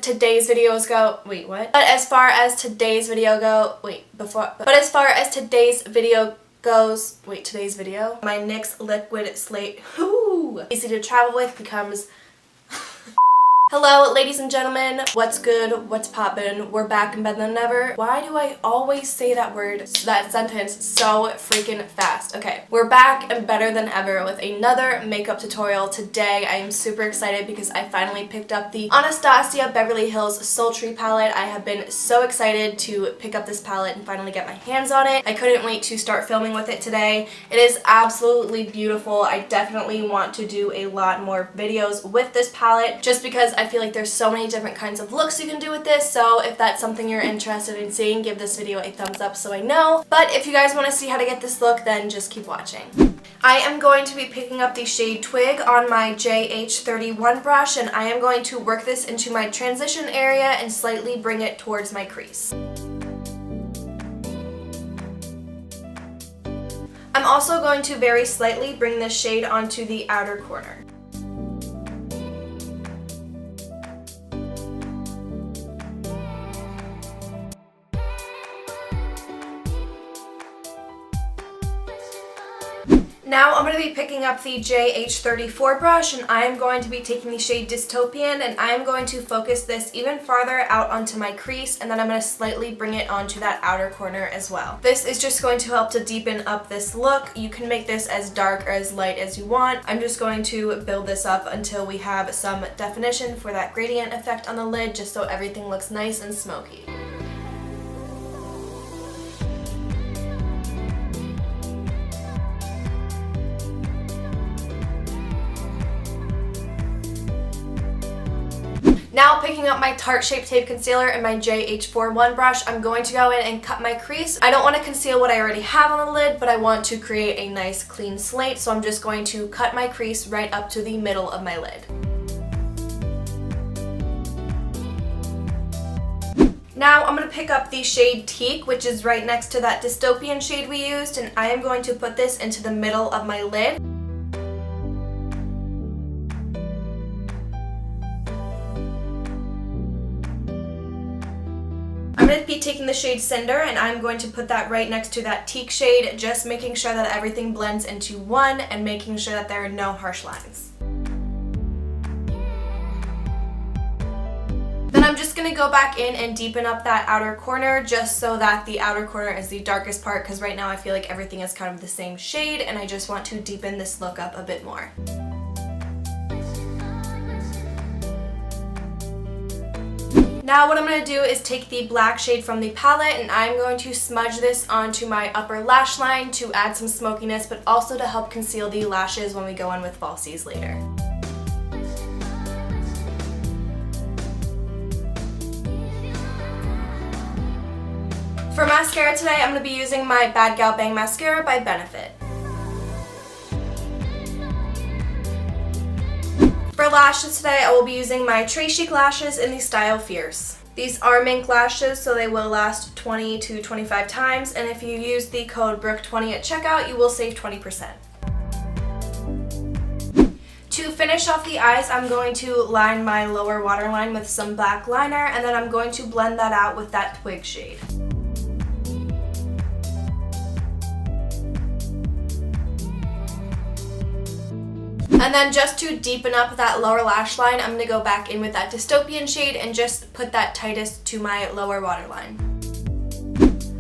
today's videos go, wait, what? But as far as today's video goes, wait, today's video, my NYX liquid slate, easy to travel with, becomes Hello, ladies and gentlemen. What's good? What's poppin'? We're back in better than ever. Why do I always say that sentence so freaking fast? Okay, we're back and better than ever with another makeup tutorial. Today, I am super excited because I finally picked up the Anastasia Beverly Hills Sultry palette. I have been so excited to pick up this palette and finally get my hands on it. I couldn't wait to start filming with it today. It is absolutely beautiful. I definitely want to do a lot more videos with this palette just because I feel like there's so many different kinds of looks you can do with this, so if that's something you're interested in seeing, give this video a thumbs up so I know. But if you guys want to see how to get this look, then just keep watching. I am going to be picking up the shade Twig on my JH31 brush, and I am going to work this into my transition area and slightly bring it towards my crease. I'm also going to very slightly bring this shade onto the outer corner. Now I'm going to be picking up the JH34 brush, and I am going to be taking the shade Dystopian, and I am going to focus this even farther out onto my crease, and then I'm going to slightly bring it onto that outer corner as well. This is just going to help to deepen up this look. You can make this as dark or as light as you want. I'm just going to build this up until we have some definition for that gradient effect on the lid, just so everything looks nice and smoky. Now picking up my Tarte Shape Tape Concealer and my JH41 brush, I'm going to go in and cut my crease. I don't want to conceal what I already have on the lid, but I want to create a nice clean slate, so I'm just going to cut my crease right up to the middle of my lid. Now I'm going to pick up the shade Teak, which is right next to that Dystopian shade we used, and I am going to put this into the middle of my lid. I'm going to be taking the shade Cinder, and I'm going to put that right next to that Teak shade, just making sure that everything blends into one and making sure that there are no harsh lines. Then I'm just going to go back in and deepen up that outer corner, just so that the outer corner is the darkest part, because right now I feel like everything is kind of the same shade, and I just want to deepen this look up a bit more. Now what I'm going to do is take the black shade from the palette, and I'm going to smudge this onto my upper lash line to add some smokiness, but also to help conceal the lashes when we go in with falsies later. For mascara today, I'm going to be using my Bad Gal Bang Mascara by Benefit. For lashes today, I will be using my Très Chic lashes in the style Fierce. These are mink lashes, so they will last 20 to 25 times, and if you use the code BROOK20 at checkout, you will save 20%. To finish off the eyes, I'm going to line my lower waterline with some black liner, and then I'm going to blend that out with that Twig shade. And then just to deepen up that lower lash line, I'm going to go back in with that Dystopian shade and just put that tightest to my lower waterline.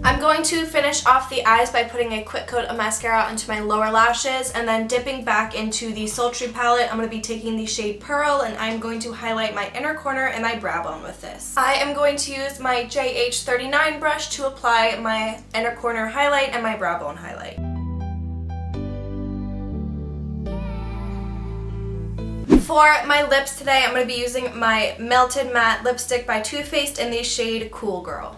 I'm going to finish off the eyes by putting a quick coat of mascara onto my lower lashes, and then dipping back into the Sultry palette, I'm going to be taking the shade Pearl, and I'm going to highlight my inner corner and my brow bone with this. I am going to use my JH39 brush to apply my inner corner highlight and my brow bone highlight. For my lips today, I'm going to be using my Melted Matte Lipstick by Too Faced in the shade Cool Girl.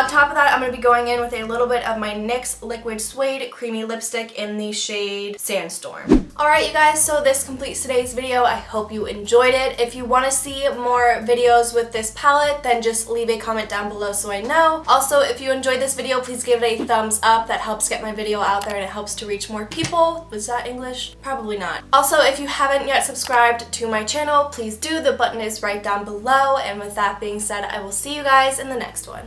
On top of that, I'm going to be going in with a little bit of my NYX Liquid Suede Creamy Lipstick in the shade Sandstorm. Alright you guys, so this completes today's video. I hope you enjoyed it. If you want to see more videos with this palette, then just leave a comment down below so I know. Also, if you enjoyed this video, please give it a thumbs up. That helps get my video out there and it helps to reach more people. Was that English? Probably not. Also, if you haven't yet subscribed to my channel, please do. The button is right down below. And with that being said, I will see you guys in the next one.